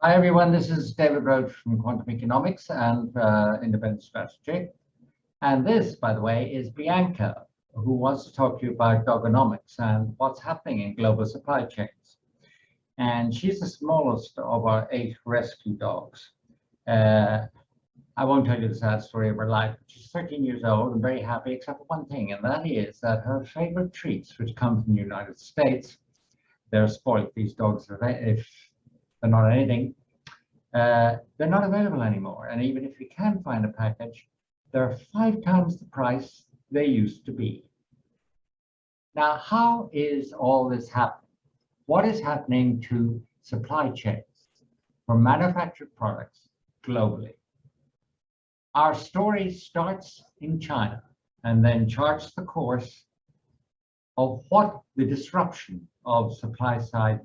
Hi, everyone. This is David Roach from Quantum Economics and Independent Strategy. And this, by the way, is Bianca, who wants to talk to you about dogonomics and what's happening in global supply chains. And she's the smallest of our 8 rescue dogs. I won't tell you the sad story of her life, but she's 13 years old and very happy, except for one thing, and that is that her favorite treats, which come from the United States, they're spoiled. These dogs, if they're not anything, they're not available anymore. And even if you can find a package, they're 5 times the price they used to be. Now, how is all this happening? What is happening to supply chains for manufactured products globally? Our story starts in China and then charts the course of what the disruption of supply side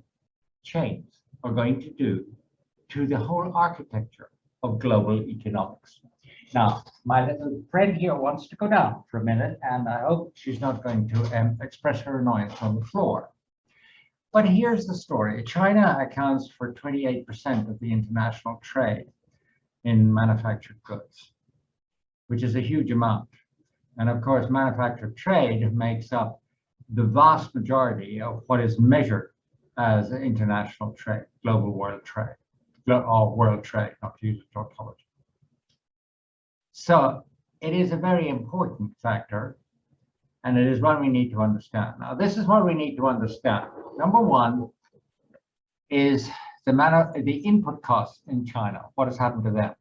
chains are going to do to the whole architecture of global economics. Now, my little friend here wants to go down for a minute, and I hope she's not going to express her annoyance on the floor. But here's the story. China accounts for 28% of the international trade in manufactured goods, which is a huge amount. And of course, manufactured trade makes up the vast majority of what is measured as international trade, global world trade. World trade, not to use a tautology. So it is a very important factor, and it is one we need to understand. Now, this is what we need to understand. Number one is the input costs in China. What has happened to them?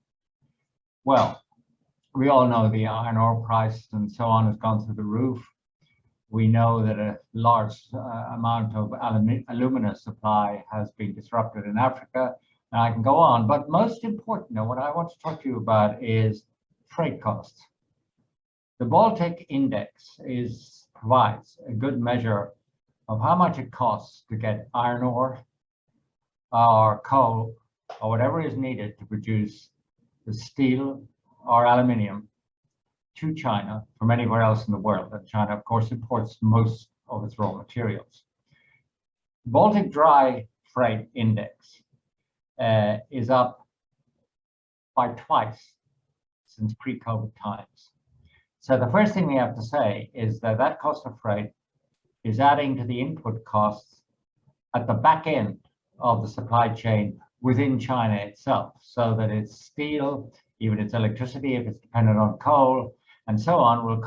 Well, we all know the iron ore price and so on has gone through the roof. We know that a large amount of alumina supply has been disrupted in Africa. And I can go on, but most important, what I want to talk to you about is freight costs. The Baltic Index provides a good measure of how much it costs to get iron ore or coal or whatever is needed to produce the steel or aluminium to China from anywhere else in the world. And China, of course, imports most of its raw materials. Baltic Dry Freight Index is up by twice since pre-COVID times. So the first thing we have to say is that that cost of freight is adding to the input costs at the back end of the supply chain within China itself, so that its steel, even its electricity, if it's dependent on coal, and so on, will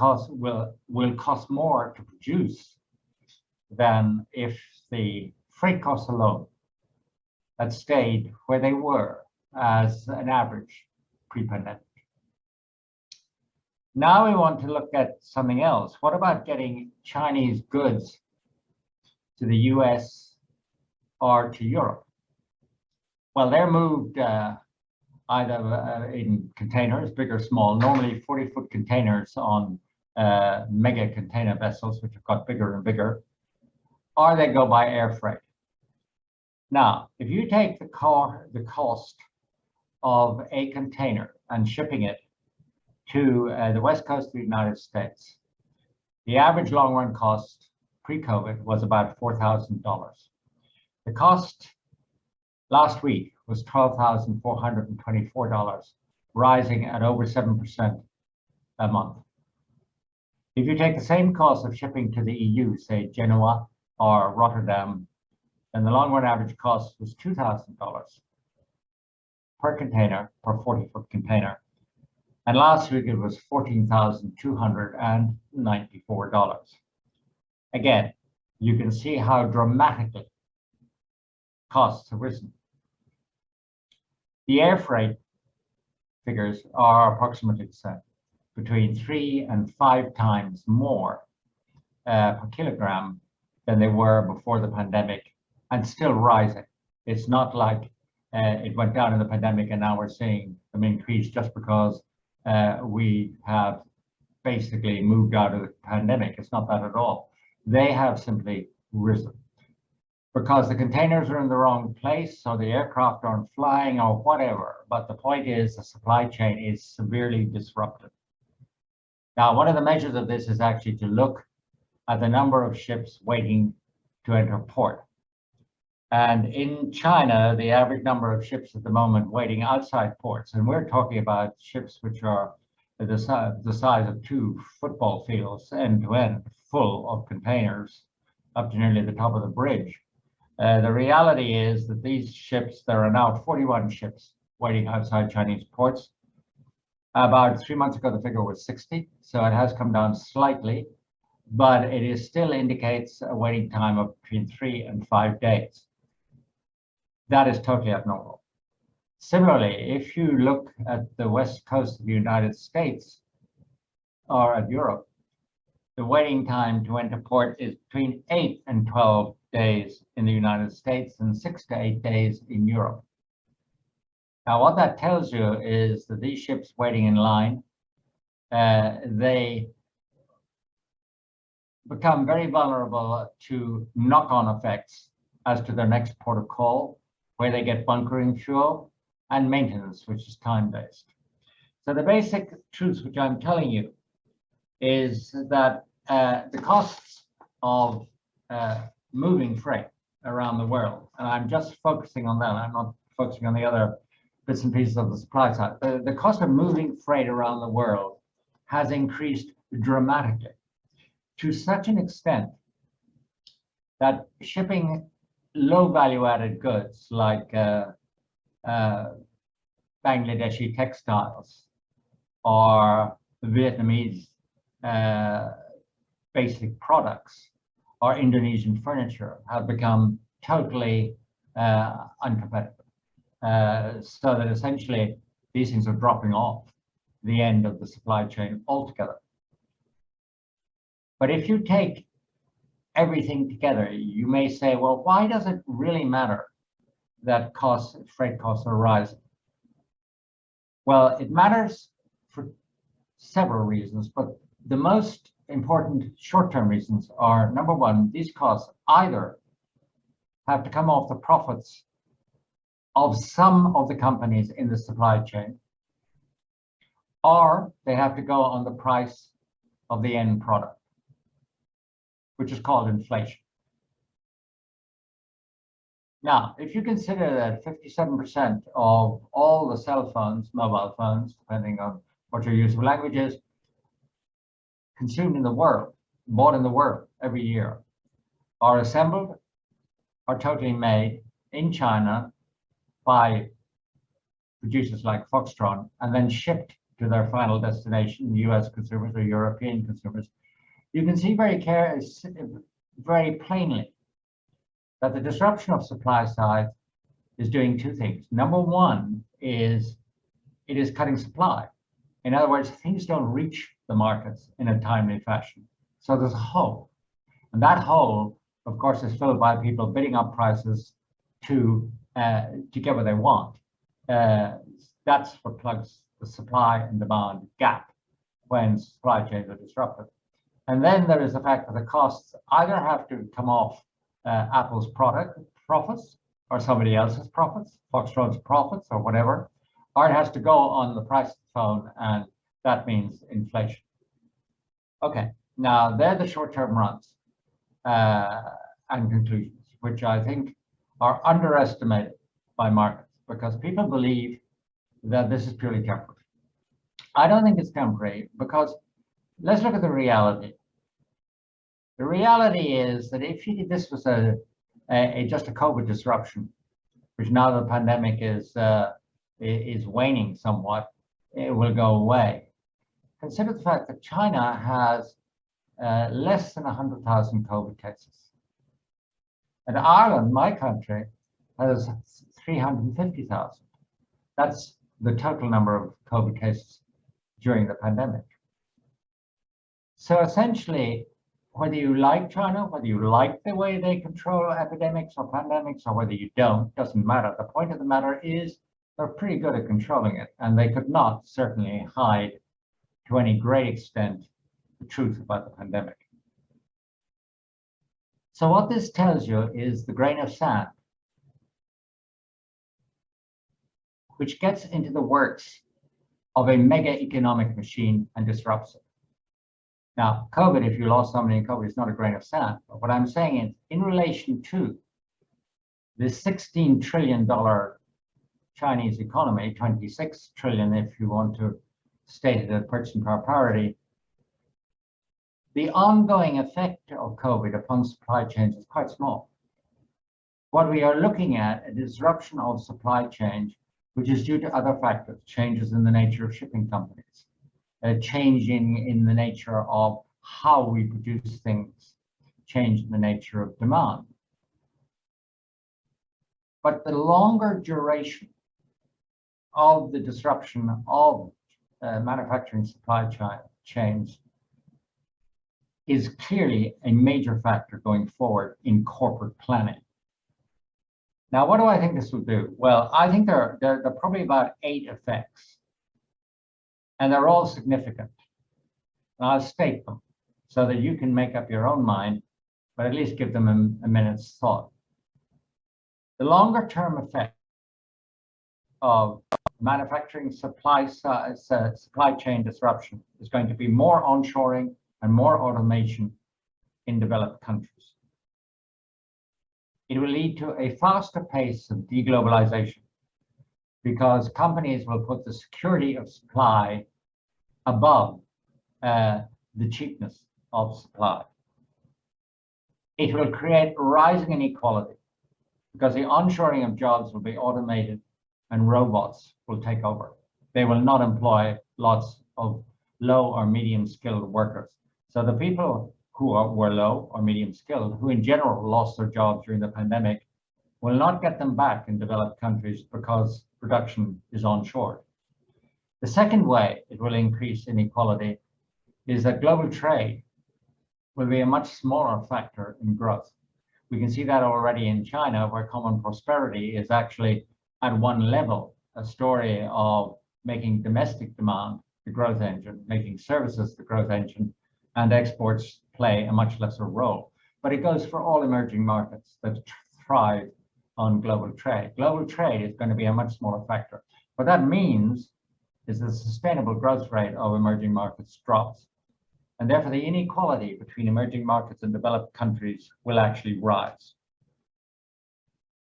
cost more to produce than if the freight costs alone had stayed where they were as an average pre-pandemic. Now we want to look at something else. What about getting Chinese goods to the US or to Europe? Well, they're moved either in containers, big or small, normally 40-foot containers on mega container vessels, which have got bigger and bigger, or they go by air freight. Now, if you take the cost of a container and shipping it to the west coast of the United States, the average long-run cost pre-COVID was about $4,000. The cost last week was $12,424, rising at over 7% a month. If you take the same cost of shipping to the EU, say Genoa or Rotterdam, then the long-run average cost was $2,000 per container, per 40-foot container. And last week it was $14,294. Again, you can see how dramatically costs have risen. The air freight figures are approximately the same, between 3 and 5 times more per kilogram than they were before the pandemic, and still rising. It's not like it went down in the pandemic and now we're seeing them increase just because we have basically moved out of the pandemic. It's not that at all. They have simply risen because the containers are in the wrong place, so the aircraft aren't flying or whatever. But the point is the supply chain is severely disrupted. Now, one of the measures of this is actually to look at the number of ships waiting to enter port. And in China, the average number of ships at the moment waiting outside ports, and we're talking about ships which are the size of two football fields, end to end, full of containers, up to nearly the top of the bridge. The reality is that these ships, there are now 41 ships waiting outside Chinese ports. About 3 months ago, the figure was 60, so it has come down slightly, but it is still indicates a waiting time of between 3 and 5 days. That is totally abnormal. Similarly, if you look at the west coast of the United States or at Europe, the waiting time to enter port is between 8 and 12 days in the United States and 6 to 8 days in Europe. Now, what that tells you is that these ships waiting in line, they become very vulnerable to knock-on effects as to their next port of call, where they get bunkering fuel, and maintenance, which is time-based. So the basic truth which I'm telling you is that the costs of moving freight around the world, and I'm just focusing on that, I'm not focusing on the other bits and pieces of the supply side. The cost of moving freight around the world has increased dramatically to such an extent that shipping low value added goods like Bangladeshi textiles or Vietnamese basic products or Indonesian furniture have become totally uncompetitive. So that essentially these things are dropping off the end of the supply chain altogether. But if you take everything together, you may say, well, why does it really matter that freight costs are rising? Well, it matters for several reasons, but the most important short-term reasons are, number one, these costs either have to come off the profits of some of the companies in the supply chain, or they have to go on the price of the end product, which is called inflation. Now, if you consider that 57% of all the cell phones, mobile phones, depending on what your use of language is, consumed in the world, bought in the world every year, are assembled or totally made in China by producers like Foxtron and then shipped to their final destination, US consumers or European consumers, you can see very plainly that the disruption of supply side is doing two things. Number one is it is cutting supply. In other words, things don't reach the markets in a timely fashion. So there's a hole. And that hole, of course, is filled by people bidding up prices to get what they want. That's what plugs the supply and demand gap when supply chains are disrupted. And then there is the fact that the costs either have to come off Apple's profits or somebody else's profits, Foxtron's profits or whatever, or it has to go on the price of the phone, and that means inflation. Okay, now they're the short-term runs and conclusions, which I think are underestimated by markets because people believe that this is purely temporary. I don't think it's temporary because let's look at the reality. The reality is that if this was just a COVID disruption, which now the pandemic is waning somewhat, it will go away. Consider the fact that China has less than 100,000 COVID cases. And Ireland, my country, has 350,000. That's the total number of COVID cases during the pandemic. So essentially, whether you like China, whether you like the way they control epidemics or pandemics, or whether you don't, doesn't matter. The point of the matter is they're pretty good at controlling it, and they could not certainly hide to any great extent the truth about the pandemic. So what this tells you is the grain of sand, which gets into the works of a mega economic machine and disrupts it. Now, COVID, if you lost somebody in COVID, is not a grain of sand. But what I'm saying is, in relation to the $16 trillion Chinese economy, 26 trillion if you want to state it at purchasing power parity, the ongoing effect of COVID upon supply chains is quite small. What we are looking at a disruption of supply chain, which is due to other factors, changes in the nature of shipping companies, changing in the nature of how we produce things, change in the nature of demand. But the longer duration of the disruption of manufacturing supply chains is clearly a major factor going forward in corporate planning. Now, what do I think this will do? Well, I think there are probably about 8 effects, and they're all significant. And I'll state them so that you can make up your own mind, but at least give them a minute's thought. The longer term effect of manufacturing supply chain disruption is going to be more onshoring and more automation in developed countries. It will lead to a faster pace of deglobalization because companies will put the security of supply above the cheapness of supply. It will create rising inequality because the onshoring of jobs will be automated and robots will take over. They will not employ lots of low or medium skilled workers. So the people who were low or medium skilled, who in general lost their jobs during the pandemic, will not get them back in developed countries because production is onshored. The second way it will increase inequality is that global trade will be a much smaller factor in growth. We can see that already in China, where common prosperity is actually at one level, a story of making domestic demand the growth engine, making services the growth engine, and exports play a much lesser role. But it goes for all emerging markets that thrive on global trade. Global trade is going to be a much smaller factor. What that means is the sustainable growth rate of emerging markets drops. And therefore, the inequality between emerging markets and developed countries will actually rise.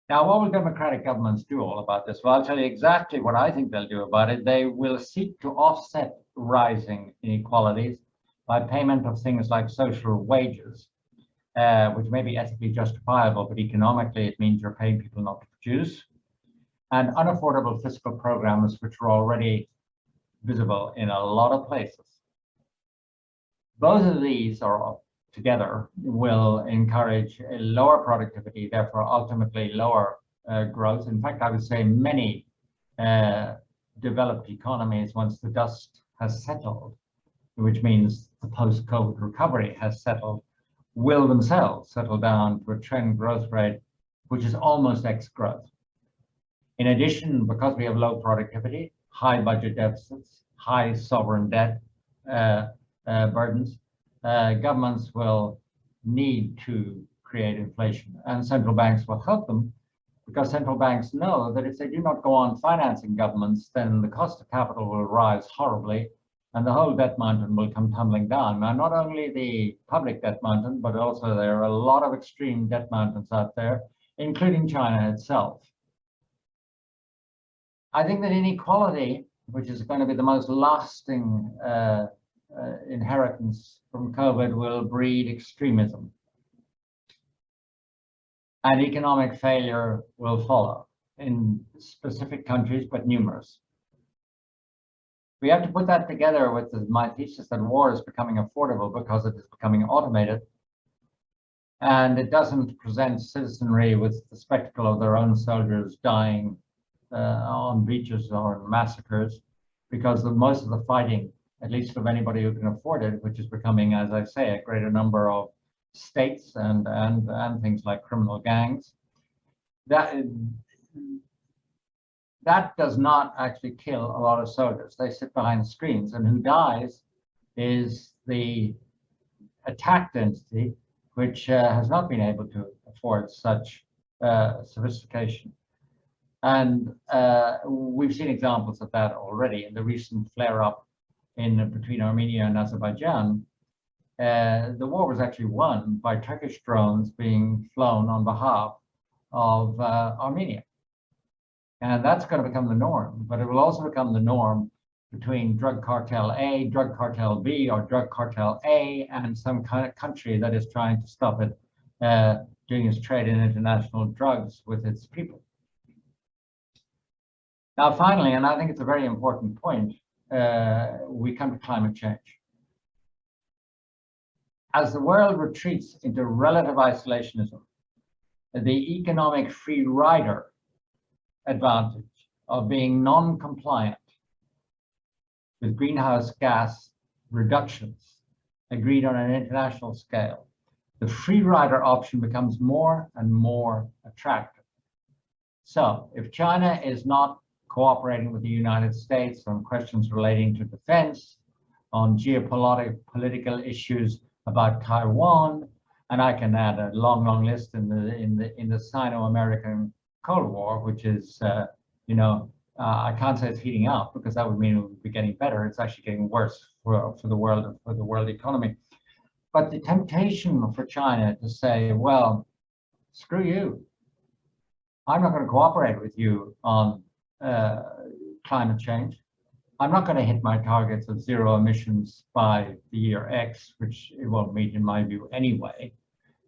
Now, what will democratic governments do all about this? Well, I'll tell you exactly what I think they'll do about it. They will seek to offset rising inequalities by payment of things like social wages, which may be ethically justifiable, but economically it means you're paying people not to produce, and unaffordable fiscal programs, which are already visible in a lot of places. Both of these are together will encourage a lower productivity, therefore ultimately lower growth. In fact, I would say many developed economies, once the dust has settled, which means the post-COVID recovery has settled, will themselves settle down to a trend growth rate, which is almost X growth. In addition, because we have low productivity, high budget deficits, high sovereign debt burdens, governments will need to create inflation, and central banks will help them because central banks know that if they do not go on financing governments, then the cost of capital will rise horribly and the whole debt mountain will come tumbling down. Now, not only the public debt mountain, but also there are a lot of extreme debt mountains out there, including China itself. I think that inequality, which is going to be the most lasting inheritance from COVID, will breed extremism. And economic failure will follow in specific countries, but numerous. We have to put that together with my thesis that war is becoming affordable because it is becoming automated. And it doesn't present citizenry with the spectacle of their own soldiers dying on beaches or massacres, because most of the fighting, at least of anybody who can afford it, which is becoming, as I say, a greater number of states and things like criminal gangs, that does not actually kill a lot of soldiers. They sit behind screens, and who dies is the attacked entity, which has not been able to afford such sophistication. And we've seen examples of that already in the recent flare-up between Armenia and Azerbaijan. The war was actually won by Turkish drones being flown on behalf of Armenia. And that's going to become the norm, but it will also become the norm between drug cartel A, drug cartel B, or drug cartel A and some kind of country that is trying to stop it doing its trade in international drugs with its people. Now, finally, and I think it's a very important point, we come to climate change. As the world retreats into relative isolationism, the economic free rider advantage of being non-compliant with greenhouse gas reductions agreed on an international scale, the free rider option becomes more and more attractive. So if China is not cooperating with the United States on questions relating to defense, on geopolitical issues about Taiwan, and I can add a long, long list in the Sino-American Cold War, which is, I can't say it's heating up because that would mean it would be getting better. It's actually getting worse for the world economy. But the temptation for China to say, well, screw you, I'm not going to cooperate with you on climate change. I'm not going to hit my targets of zero emissions by the year X, which it won't meet in my view anyway.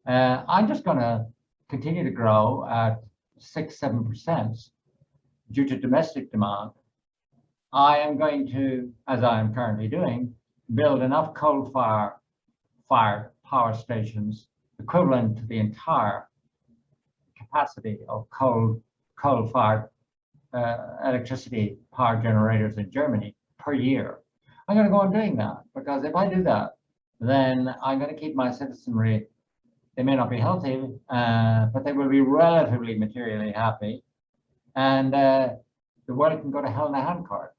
I'm just going to continue to grow at 6-7% due to domestic demand. I am going to, as I am currently doing, build enough coal-fired power stations equivalent to the entire capacity of coal-fired electricity power generators in Germany per year. I'm going to go on doing that because if I do that, then I'm going to keep my citizenry. They may not be healthy, but they will be relatively materially happy, and the world can go to hell in a handcart.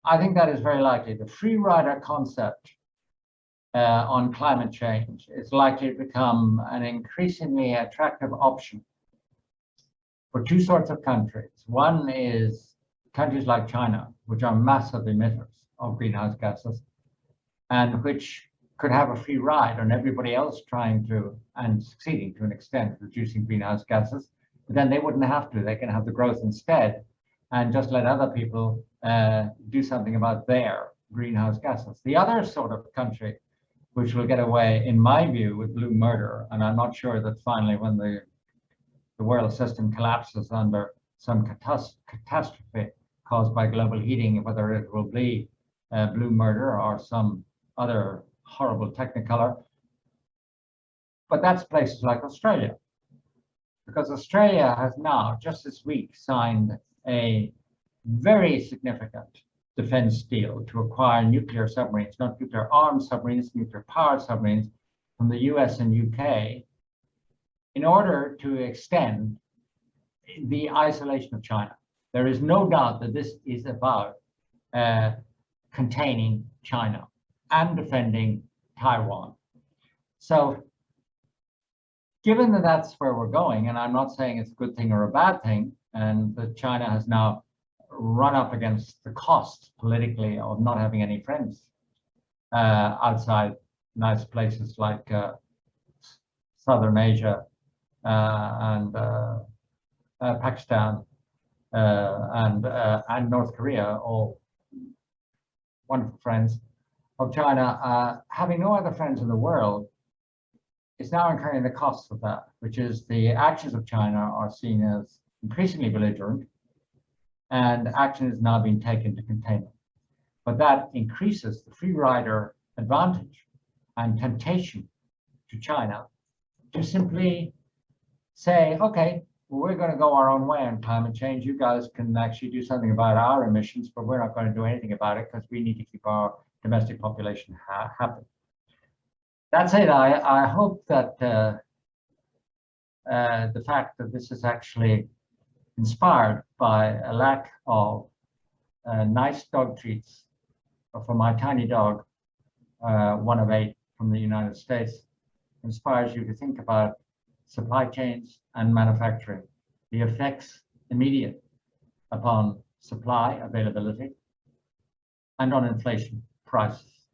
I think that is very likely. The free rider concept on climate change is likely to become an increasingly attractive option for two sorts of countries. One is countries like China, which are massive emitters of greenhouse gases, and which could have a free ride on everybody else trying to, and succeeding to an extent, reducing greenhouse gases. But then they wouldn't have to. They can have the growth instead and just let other people do something about their greenhouse gases. The other sort of country which will get away, in my view, with blue murder, and I'm not sure that finally when the world system collapses under some catastrophe caused by global heating, whether it will be blue murder or some other horrible technicolor. But that's places like Australia, because Australia has now, just this week, signed a very significant defense deal to acquire nuclear submarines, not nuclear armed submarines, nuclear powered submarines from the US and UK, in order to extend the isolation of China. There is no doubt that this is about containing China and defending Taiwan. So given that that's where we're going, and I'm not saying it's a good thing or a bad thing, and that China has now run up against the cost politically of not having any friends outside nice places like Southern Asia and Pakistan and North Korea, all wonderful friends of China, having no other friends in the world, is now incurring the costs of that, which is the actions of China are seen as increasingly belligerent, and action is now being taken to contain it. But that increases the free rider advantage and temptation to China to simply say, okay, well, we're going to go our own way on climate change. You guys can actually do something about our emissions, but we're not going to do anything about it because we need to keep our domestic population happy. That said, I hope that the fact that this is actually inspired by a lack of nice dog treats for my tiny dog, one of 8 from the United States, inspires you to think about supply chains and manufacturing, the effects immediate upon supply availability and on inflation prices,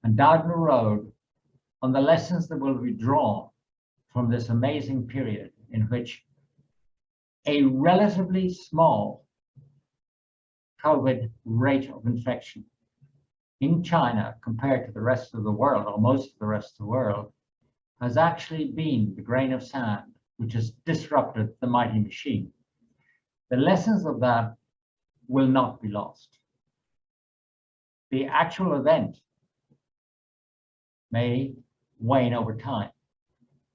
and down the road on the lessons that will be drawn from this amazing period in which a relatively small COVID rate of infection in China compared to the rest of the world, or most of the rest of the world, has actually been the grain of sand which has disrupted the mighty machine. The lessons of that will not be lost. The actual event may wane over time,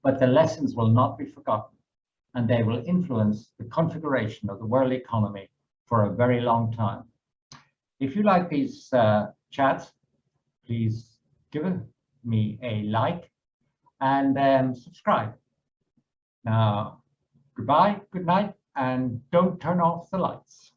but the lessons will not be forgotten, and they will influence the configuration of the world economy for a very long time. If you like these chats, please give me a like and subscribe. Now, goodbye, good night, and don't turn off the lights.